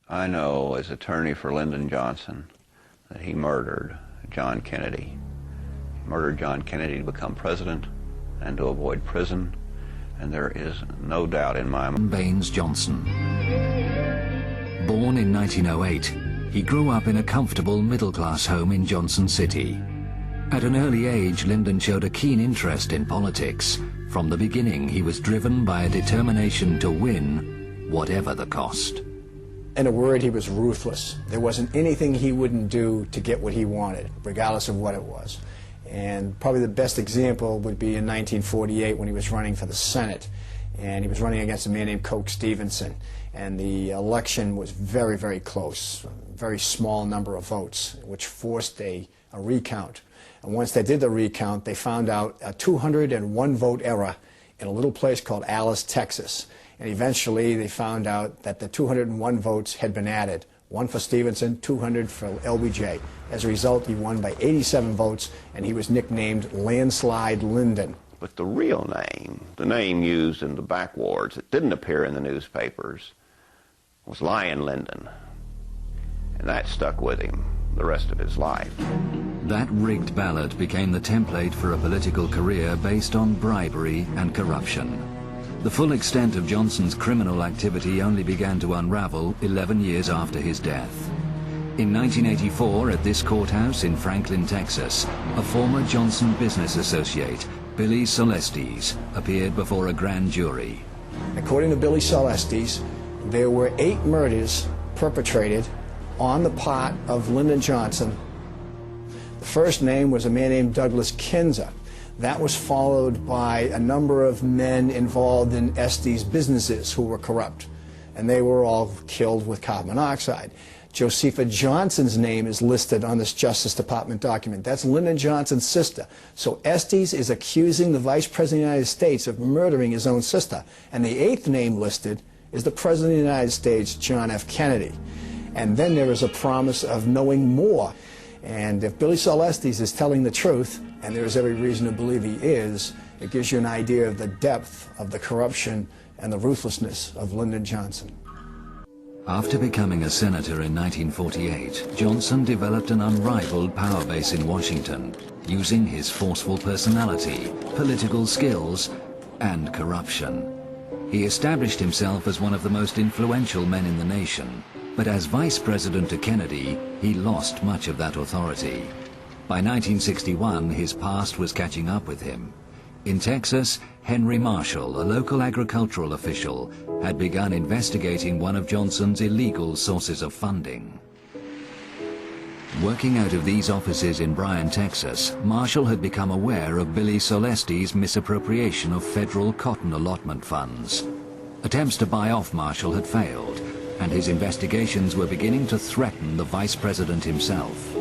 I know as attorney for Lyndon Johnson that he murdered John Kennedy. He murdered John Kennedy to become president and to avoid prison, and there is no doubt in my mind. Baines Johnson. Born in 1908, he grew up in a comfortable middle-class home in Johnson City. At an early age, Lyndon showed a keen interest in politics. From the beginning, he was driven by a determination to win, whatever the cost. In a word, he was ruthless. There wasn't anything he wouldn't do to get what he wanted, regardless of what it was. And probably the best example would be in 1948 when he was running for the Senate. And he was running against a man named Coke Stevenson. And the election was very, very close, a very small number of votes, which forced a recount. And once they did the recount, they found out a 201 vote error in a little place called Alice, Texas. And eventually they found out that the 201 votes had been added. 1 for Stevenson, 200 for LBJ. As a result, he won by 87 votes, and he was nicknamed Landslide Lyndon. But the real name, the name used in the backwards that didn't appear in the newspapers, was Lion Lyndon. And that stuck with him the rest of his life. That rigged ballot became the template for a political career based on bribery and corruption. The full extent of Johnson's criminal activity only began to unravel 11 years after his death. In 1984, at this courthouse in Franklin, Texas, a former Johnson business associate, Billy Celestes, appeared before a grand jury. According to Billy Celestes, there were 8 murders perpetrated on the part of Lyndon Johnson. The first name was a man named Douglas Kinzer. That was followed by a number of men involved in Estes businesses who were corrupt, and they were all killed with carbon monoxide. Josepha Johnson's name is listed on this Justice Department document. That's Lyndon Johnson's sister. So Estes is accusing the Vice President of the United States of murdering his own sister. And the 8th name listed is the President of the United States, John F. Kennedy. And then there is a promise of knowing more. And if Billy Celestes is telling the truth, and there is every reason to believe he is, it gives you an idea of the depth of the corruption and the ruthlessness of Lyndon Johnson. After becoming a senator in 1948, Johnson developed an unrivaled power base in Washington, using his forceful personality, political skills, and corruption. He established himself as one of the most influential men in the nation, but as vice president to Kennedy, he lost much of that authority. By 1961, his past was catching up with him. In Texas, Henry Marshall, a local agricultural official, had begun investigating one of Johnson's illegal sources of funding. Working out of these offices in Bryan, Texas, Marshall had become aware of Billy Celestes' misappropriation of federal cotton allotment funds. Attempts to buy off Marshall had failed, and his investigations were beginning to threaten the vice president himself.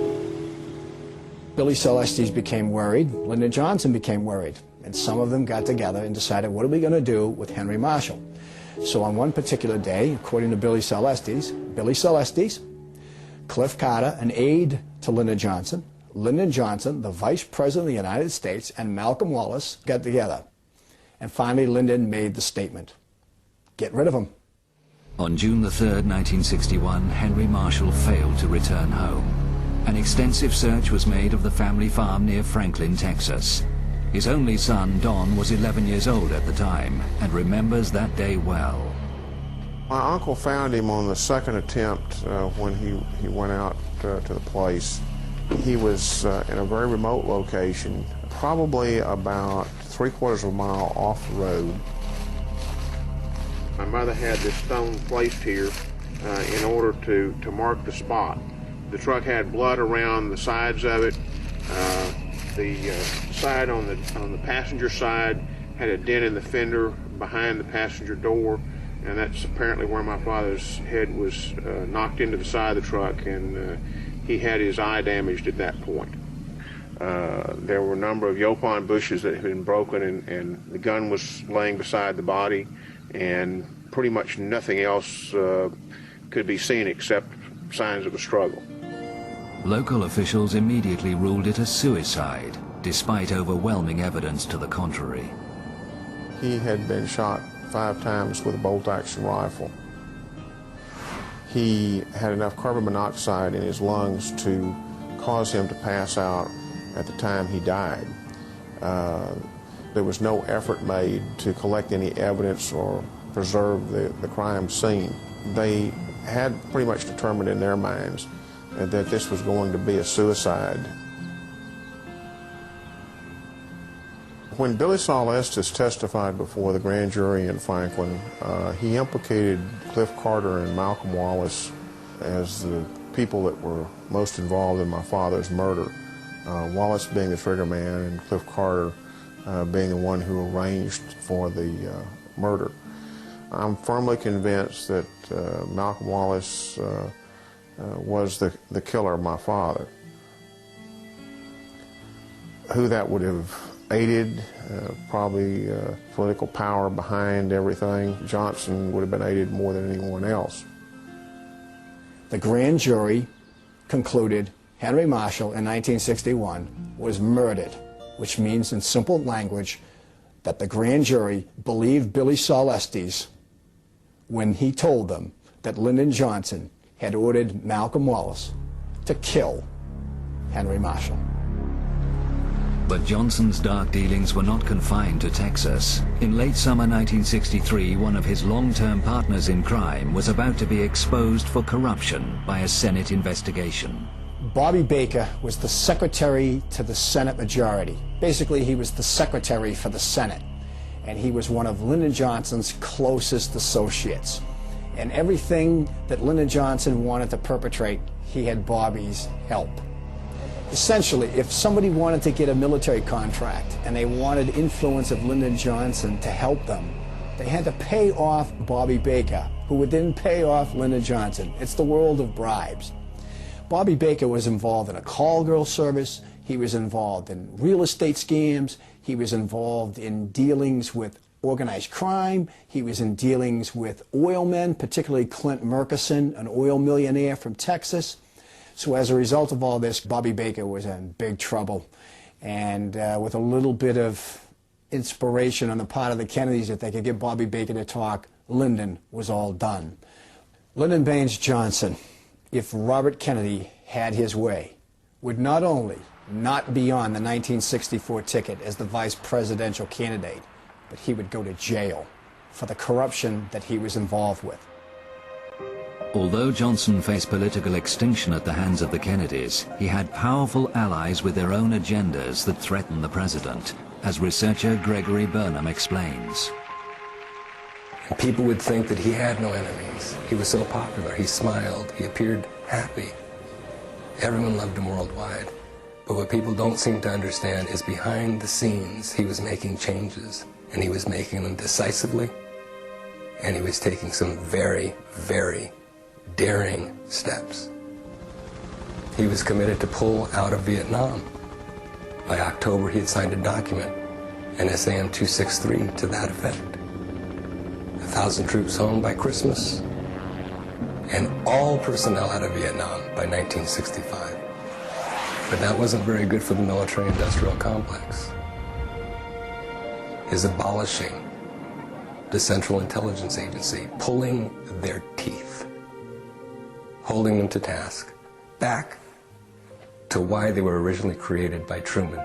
Billy Celestes became worried, Lyndon Johnson became worried, and some of them got together and decided, what are we going to do with Henry Marshall? So on one particular day, according to Billy Celestes, Cliff Carter, an aide to Lyndon Johnson, the vice president of the United States, and Malcolm Wallace got together. And finally, Lyndon made the statement, get rid of him. On June the 3rd, 1961, Henry Marshall failed to return home. An extensive search was made of the family farm near Franklin, Texas. His only son, Don, was 11 years old at the time and remembers that day well. My uncle found him on the second attempt when he went out to the place. He was in a very remote location, probably about 3/4 of a mile off the road. My mother had this stone placed here in order to mark the spot. The truck had blood around the sides of it. The side on the passenger side had a dent in the fender behind the passenger door, and that's apparently where my father's head was knocked into the side of the truck, and he had his eye damaged at that point. There were a number of yopon bushes that had been broken, and the gun was laying beside the body, and pretty much nothing else could be seen except signs of a struggle. Local officials immediately ruled it a suicide, despite overwhelming evidence to the contrary. He had been shot 5 times with a bolt-action rifle. he had enough carbon monoxide in his lungs to cause him to pass out at the time he died. There was no effort made to collect any evidence or preserve the crime scene. They had pretty much determined in their minds that this was going to be a suicide. When Billy Saul Estes testified before the grand jury in Franklin, he implicated Cliff Carter and Malcolm Wallace as the people that were most involved in my father's murder. Wallace being the trigger man and Cliff Carter being the one who arranged for the murder. I'm firmly convinced that Malcolm Wallace was the killer of my father. Who that would have aided, probably political power behind everything. Johnson would have been aided more than anyone else. The grand jury concluded Henry Marshall in 1961 was murdered, which means in simple language that the grand jury believed Billy Saul Estes when he told them that Lyndon Johnson had ordered Malcolm Wallace to kill Henry Marshall. But Johnson's dark dealings were not confined to Texas. In late summer 1963, one of his long-term partners in crime was about to be exposed for corruption by a Senate investigation. Bobby Baker was the secretary to the Senate majority. Basically, he was the secretary for the Senate, and he was one of Lyndon Johnson's closest associates. And everything that Lyndon Johnson wanted to perpetrate, he had Bobby's help. Essentially, if somebody wanted to get a military contract and they wanted influence of Lyndon Johnson to help them, they had to pay off Bobby Baker, who would then pay off Lyndon Johnson. It's the world of bribes. Bobby Baker was involved in a call girl service. He was involved in real estate scams. He was involved in dealings with organized crime. He was in dealings with oil men, particularly Clint Murkison, an oil millionaire from Texas. So as a result of all this, Bobby Baker was in big trouble. And with a little bit of inspiration on the part of the Kennedys that they could get Bobby Baker to talk, Lyndon was all done. Lyndon Baines Johnson, if Robert Kennedy had his way, would not only not be on the 1964 ticket as the vice presidential candidate, but he would go to jail for the corruption that he was involved with. Although Johnson faced political extinction at the hands of the Kennedys, he had powerful allies with their own agendas that threatened the president, as researcher Gregory Burnham explains. And people would think that he had no enemies. He was so popular. He smiled. He appeared happy. Everyone loved him worldwide. But what people don't seem to understand is behind the scenes, he was making changes, and he was making them decisively, and he was taking some very, very daring steps. He was committed to pull out of Vietnam. By October, he had signed a document, an SAM 263, to that effect. 1,000 troops home by Christmas, and all personnel out of Vietnam by 1965. But that wasn't very good for the military-industrial complex. His abolishing the Central Intelligence Agency, pulling their teeth, holding them to task, back to why they were originally created by Truman.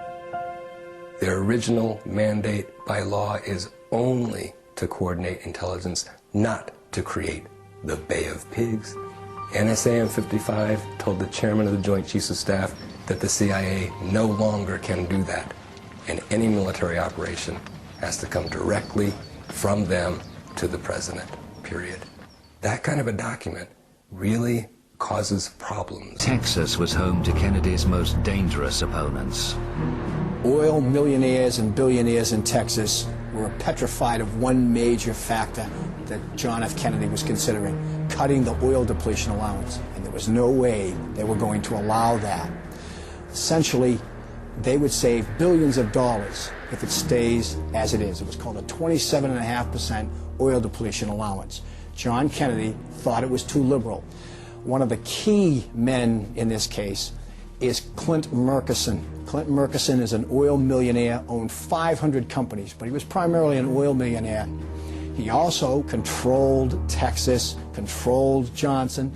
Their original mandate by law is only to coordinate intelligence, not to create the Bay of Pigs. NSAM 55 told the chairman of the Joint Chiefs of Staff that the CIA no longer can do that, and any military operation has to come directly from them to the president, period. That kind of a document really causes problems. Texas was home to Kennedy's most dangerous opponents. Oil millionaires and billionaires in Texas were petrified of one major factor that John F. Kennedy was considering, cutting the oil depletion allowance. And there was no way they were going to allow that. Essentially, they would save billions of dollars if it stays as it is. It was called a 27.5% oil depletion allowance. John Kennedy thought it was too liberal. One of the key men in this case is Clint Murkison. Clint Murkison is an oil millionaire, owned 500 companies, but he was primarily an oil millionaire. He also controlled Texas, controlled Johnson,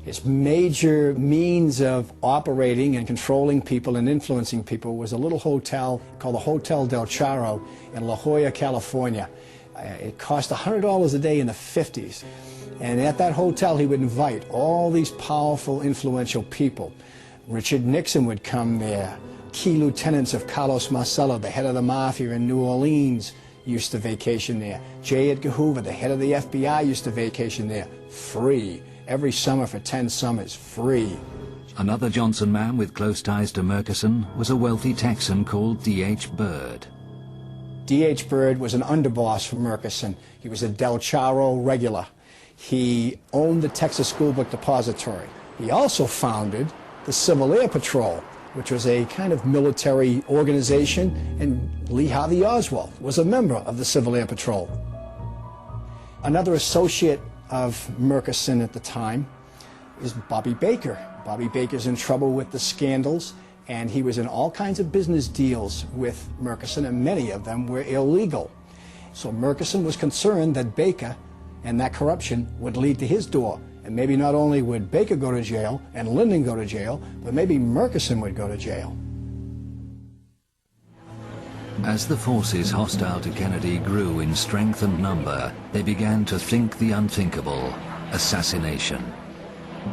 His major means of operating and controlling people and influencing people was a little hotel called the Hotel Del Charro in La Jolla, California. It cost $100 a day in the 50s. And at that hotel, he would invite all these powerful, influential people. Richard Nixon would come there. Key lieutenants of Carlos Marcello, the head of the mafia in New Orleans, used to vacation there. J. Edgar Hoover, the head of the FBI, used to vacation there. Free. Every summer for 10 summers. Free. Another Johnson man with close ties to Murchison was a wealthy Texan called D.H. Byrd. D.H. Byrd was an underboss for Murchison. He was a Del Charro regular. He owned the Texas School Book Depository. He also founded the Civil Air Patrol, which was a kind of military organization, and Lee Harvey Oswald was a member of the Civil Air Patrol. Another associate of Murchison at the time is Bobby Baker. Bobby Baker's in trouble with the scandals, and he was in all kinds of business deals with Murchison, and many of them were illegal. So Murchison was concerned that Baker and that corruption would lead to his door. And maybe not only would Baker go to jail and Lyndon go to jail, but maybe Murchison would go to jail. As the forces hostile to Kennedy grew in strength and number, they began to think the unthinkable: assassination.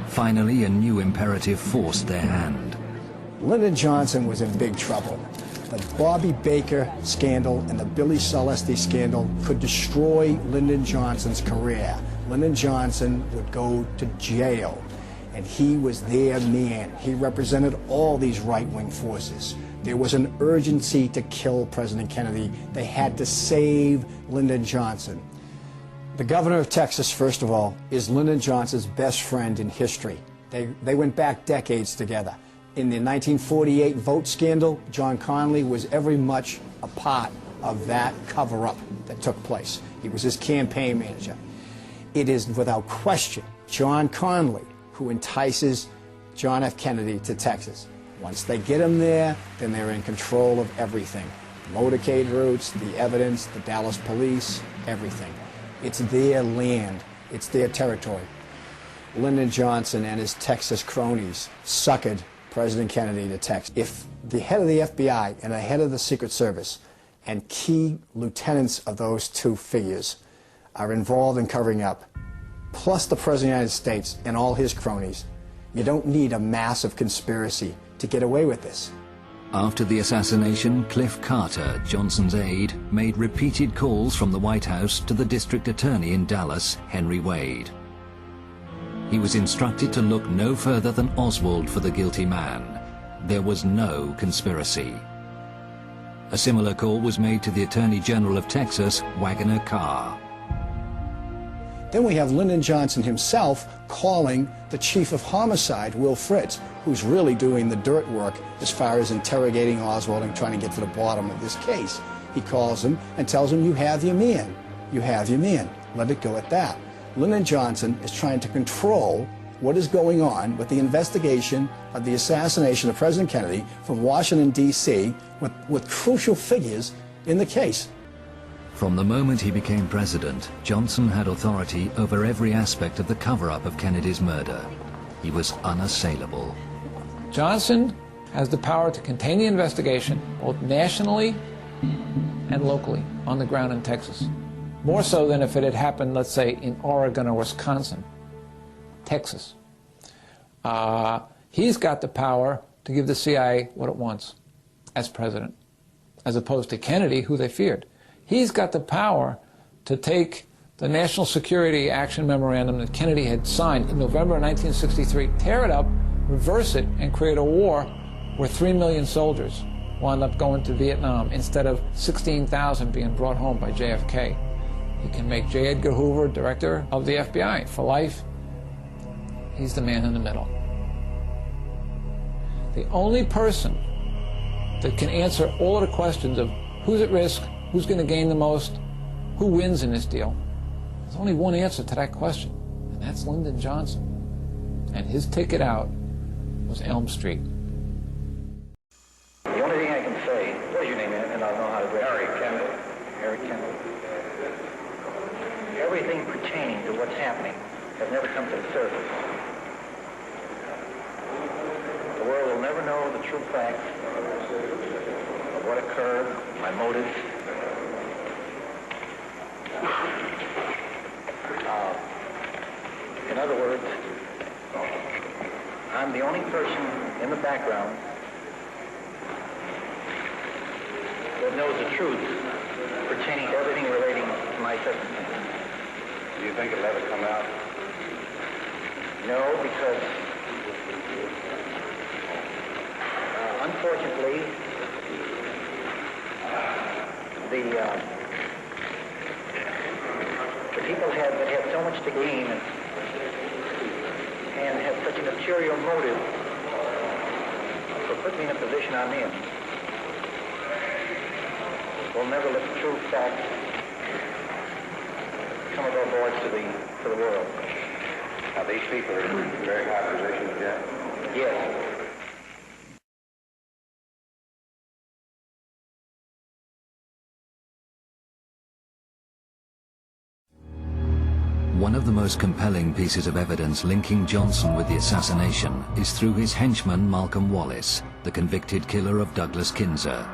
Finally, a new imperative forced their hand. Lyndon Johnson was in big trouble. The Bobby Baker scandal and the Billy Celeste scandal could destroy Lyndon Johnson's career. Lyndon Johnson would go to jail, and he was their man. He represented all these right-wing forces. There was an urgency to kill President Kennedy. They had to save Lyndon Johnson. The governor of Texas, first of all, is Lyndon Johnson's best friend in history. They went back decades together. In the 1948 vote scandal, John Connally was every much a part of that cover-up that took place. He was his campaign manager. It is without question John Connally who entices John F. Kennedy to Texas. Once they get him there, then they're in control of everything. Motorcade routes, the evidence, the Dallas police, everything. It's their land. It's their territory. Lyndon Johnson and his Texas cronies suckered President Kennedy to Texas. If the head of the FBI and the head of the Secret Service and key lieutenants of those two figures are involved in covering up, plus the President of the United States and all his cronies, you don't need a massive conspiracy to get away with this. After the assassination, Cliff Carter, Johnson's aide, made repeated calls from the White House to the district attorney in Dallas, Henry Wade. He was instructed to look no further than Oswald for the guilty man. There was no conspiracy. A similar call was made to the Attorney General of Texas, Waggoner Carr. Then we have Lyndon Johnson himself calling the chief of homicide, Will Fritz, who's really doing the dirt work as far as interrogating Oswald and trying to get to the bottom of this case. He calls him and tells him, "You have your man. You have your man. Let it go at that." Lyndon Johnson is trying to control what is going on with the investigation of the assassination of President Kennedy from Washington, D.C., with crucial figures in the case. From the moment he became president, Johnson had authority over every aspect of the cover-up of Kennedy's murder. He was unassailable. Johnson has the power to contain the investigation, both nationally and locally, on the ground in Texas. More so than if it had happened, let's say, in Oregon or Wisconsin. Texas. He's got the power to give the CIA what it wants as president, as opposed to Kennedy, who they feared. He's got the power to take the National Security Action Memorandum that Kennedy had signed in November of 1963, tear it up, reverse it, and create a war where 3 million soldiers wound up going to Vietnam instead of 16,000 being brought home by JFK. He can make J. Edgar Hoover director of the FBI for life. He's the man in the middle. The only person that can answer all of the questions of who's at risk, who's going to gain the most, who wins in this deal, there's only one answer to that question, and that's Lyndon Johnson. And his ticket out was Elm Street. The only thing I can say, what is your name, and I'll know how to do it. Harry Kendall. Harry Kendall. Everything pertaining to what's happening has never come to the surface. true facts of what occurred, my motives. In other words, I'm the only person in the background that knows the truth pertaining to everything relating to my circumstances. Do you think it'll ever come out? No, because unfortunately, the people that have so much to gain and have such an ulterior motive for putting me in a position I'm in will never let the true facts come above boards to the world. Now, these people are in very high positions, Jack? Yes. One of the most compelling pieces of evidence linking Johnson with the assassination is through his henchman Malcolm Wallace, the convicted killer of Douglas Kinzer.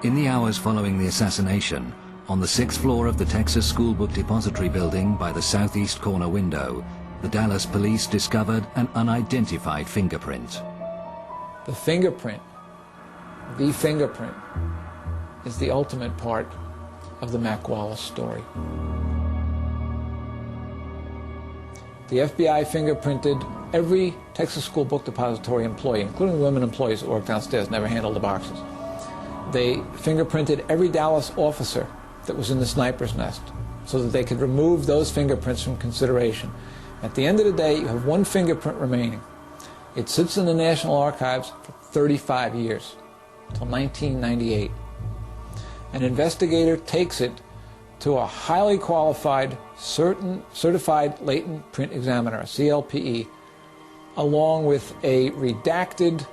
In the hours following the assassination, on the 6th floor of the Texas School Book Depository building by the southeast corner window, the Dallas police discovered an unidentified fingerprint. The fingerprint is the ultimate part of the Mac Wallace story. The FBI fingerprinted every Texas School Book Depository employee, including the women employees that worked downstairs, never handled the boxes. They fingerprinted every Dallas officer that was in the sniper's nest so that they could remove those fingerprints from consideration. At the end of the day, you have one fingerprint remaining. It sits in the National Archives for 35 years, until 1998. An investigator takes it to a highly qualified, certified latent print examiner, a CLPE, along with a redacted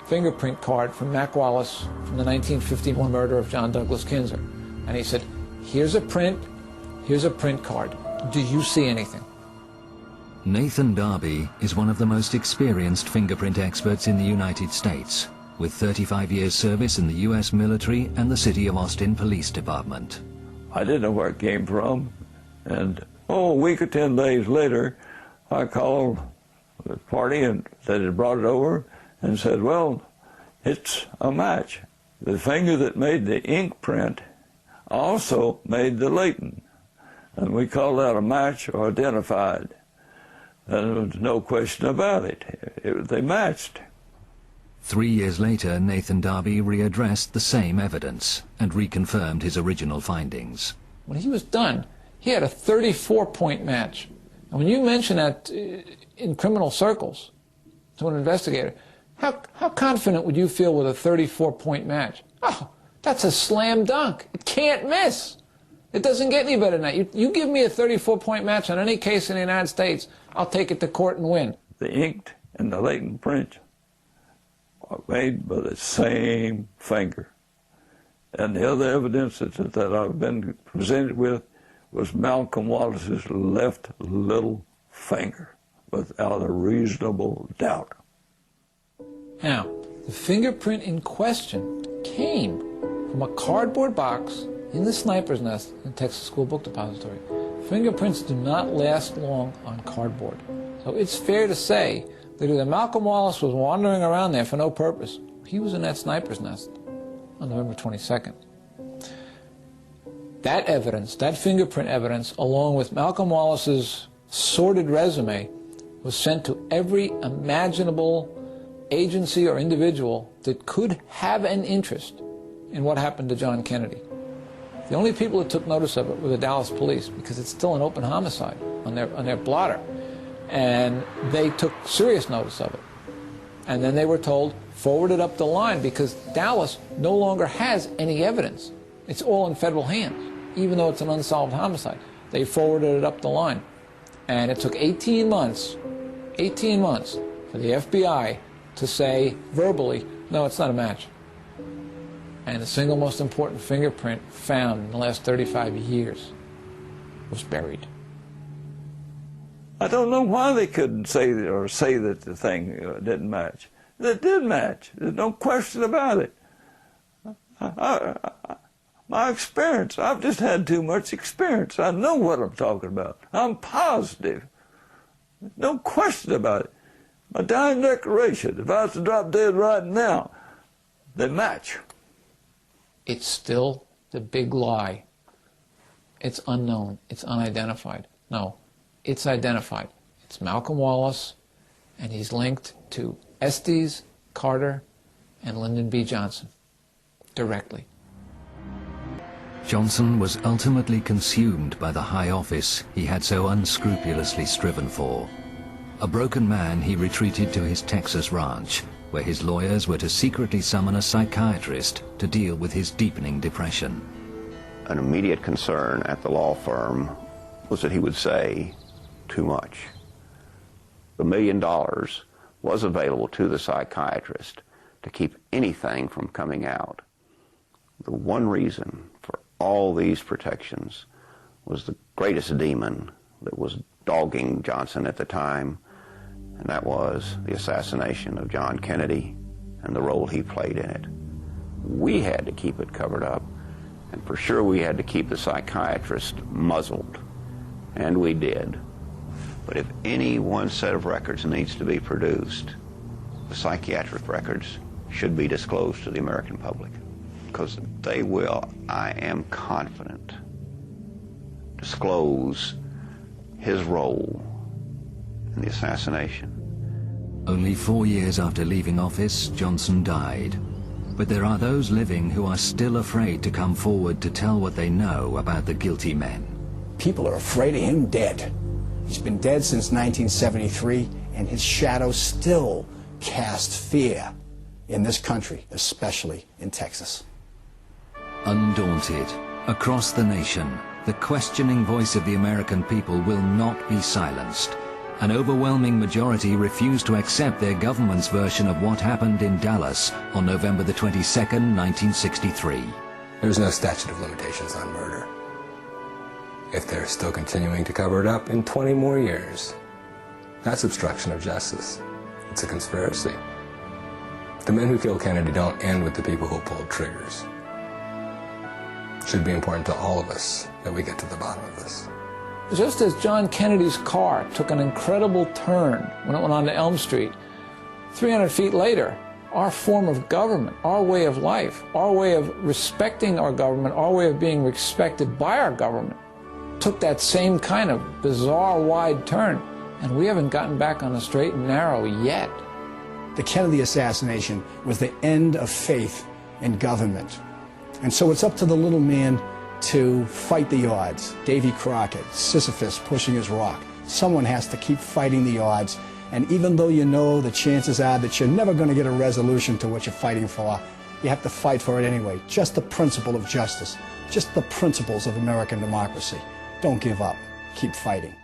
fingerprint card from Mac Wallace from the 1951 murder of John Douglas Kinzer. And he said, here's a print card. Do you see anything? Nathan Darby is one of the most experienced fingerprint experts in the United States, with 35 years service in the U.S. military and the City of Austin Police Department. I didn't know where it came from, and a week or 10 days later, I called the party and that had brought it over and said, well, it's a match. The finger that made the ink print also made the latent, and we called that a match or identified. And there was no question about it. They matched. 3 years later, Nathan Darby readdressed the same evidence and reconfirmed his original findings. When he was done, he had a 34-point match. And when you mention that in criminal circles to an investigator, how confident would you feel with a 34-point match? Oh, that's a slam dunk. It can't miss. It doesn't get any better than that. You give me a 34-point match on any case in the United States, I'll take it to court and win. The inked and the latent print are made by the same finger. And the other evidence that I've been presented with was Malcolm Wallace's left little finger, without a reasonable doubt. Now, the fingerprint in question came from a cardboard box in the sniper's nest in Texas School Book Depository. Fingerprints do not last long on cardboard. So it's fair to say that either Malcolm Wallace was wandering around there for no purpose. He was in that sniper's nest on November 22nd. That evidence, that fingerprint evidence, along with Malcolm Wallace's sordid resume, was sent to every imaginable agency or individual that could have an interest in what happened to John Kennedy. The only people that took notice of it were the Dallas police, because it's still an open homicide on their blotter. And they took serious notice of it. And then they were told, forward it up the line, because Dallas no longer has any evidence. It's all in federal hands, even though it's an unsolved homicide. They forwarded it up the line. And it took 18 months for the FBI to say verbally, no, it's not a match. And the single most important fingerprint found in the last 35 years was buried. I don't know why they couldn't say that the thing didn't match. that did match. There's no question about it. My experience, I've just had too much experience. I know what I'm talking about. I'm positive. No question about it. My dying declaration, if I was to drop dead right now, they match. It's still the big lie. It's unknown. It's unidentified. No, it's identified. It's Malcolm Wallace, and he's linked to Estes, Carter, and Lyndon B. Johnson directly. Johnson was ultimately consumed by the high office he had so unscrupulously striven for. A broken man, he retreated to his Texas ranch, where his lawyers were to secretly summon a psychiatrist to deal with his deepening depression. An immediate concern at the law firm was that he would say too much. The $1 million was available to the psychiatrist to keep anything from coming out. The one reason for all these protections was the greatest demon that was dogging Johnson at the time, and that was the assassination of John Kennedy and the role he played in it. We had to keep it covered up, and for sure we had to keep the psychiatrist muzzled, and we did. But if any one set of records needs to be produced, the psychiatric records should be disclosed to the American public, because they will, I am confident, disclose his role in the assassination. Only 4 years after leaving office, Johnson died. But there are those living who are still afraid to come forward to tell what they know about the guilty men. People are afraid of him dead. He's been dead since 1973, and his shadow still casts fear in this country, especially in Texas. Undaunted, across the nation, the questioning voice of the American people will not be silenced. An overwhelming majority refuse to accept their government's version of what happened in Dallas on November the 22nd, 1963. There's no statute of limitations on murder. If they're still continuing to cover it up in 20 more years, that's obstruction of justice. It's a conspiracy. The men who killed Kennedy don't end with the people who pulled triggers. It should be important to all of us that we get to the bottom of this. Just as John Kennedy's car took an incredible turn when it went onto Elm Street, 300 feet later, our form of government, our way of life, our way of respecting our government, our way of being respected by our government, took that same kind of bizarre wide turn, and we haven't gotten back on the straight and narrow yet. The Kennedy assassination was the end of faith in government. And so it's up to the little man to fight the odds. Davy Crockett, Sisyphus pushing his rock. Someone has to keep fighting the odds. And even though you know the chances are that you're never going to get a resolution to what you're fighting for, you have to fight for it anyway. Just the principle of justice. Just the principles of American democracy. Don't give up. Keep fighting.